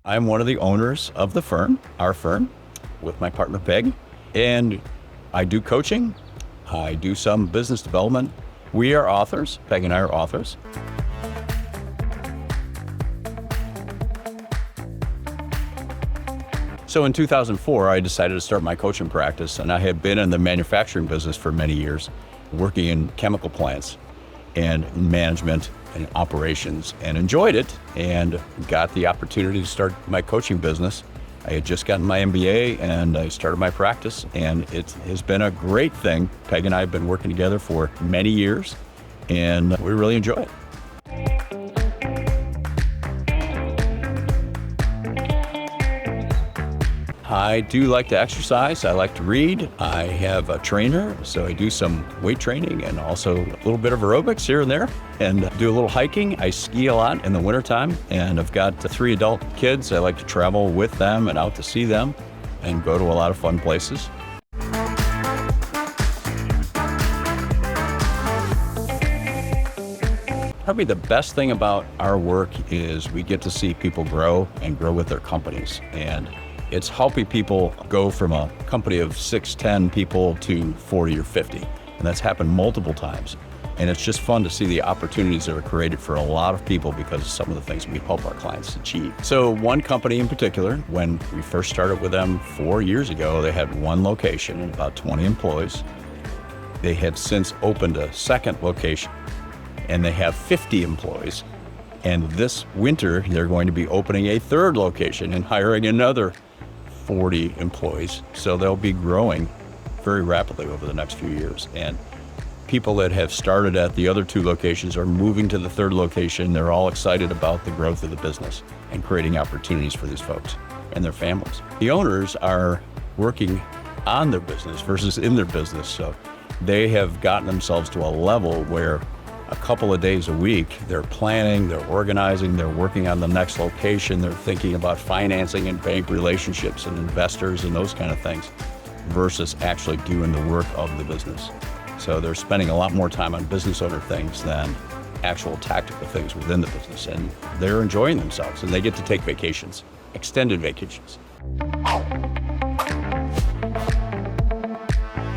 I'm one of the owners of the firm, our firm, with my partner Peg, and I do coaching. I do some business development. We are authors. Peg and I are authors. So in 2004, I decided to start my coaching practice, and I had been in the manufacturing business for many years, working in chemical plants and management and operations, and enjoyed it, and got the opportunity to start my coaching business. I had just gotten my MBA, and I started my practice, and it has been a great thing. Peg and I have been working together for many years, and we really enjoy it. I do like to exercise. I like to read. I have a trainer, so I do some weight training and also a little bit of aerobics here and there, and do a little hiking. I ski a lot in the wintertime, and I've got 3 adult kids. I like to travel with them and out to see them and go to a lot of fun places. Probably the best thing about our work is we get to see people grow and grow with their companies. And it's helping people go from a company of 6, 10 people to 40 or 50. And that's happened multiple times. And it's just fun to see the opportunities that are created for a lot of people because of some of the things we help our clients achieve. So one company in particular, when we first started with them 4 years ago, they had 1 location and about 20 employees. They have since opened a second location, and they have 50 employees. And this winter, they're going to be opening a 3rd location and hiring another 40 employees. So they'll be growing very rapidly over the next few years. And people that have started at the other 2 locations are moving to the 3rd location. They're all excited about the growth of the business and creating opportunities for these folks and their families. The owners are working on their business versus in their business. So they have gotten themselves to a level where a couple of days a week, they're planning, they're organizing, they're working on the next location, they're thinking about financing and bank relationships and investors and those kind of things, versus actually doing the work of the business. So they're spending a lot more time on business owner things than actual tactical things within the business, and they're enjoying themselves, and they get to take vacations, extended vacations.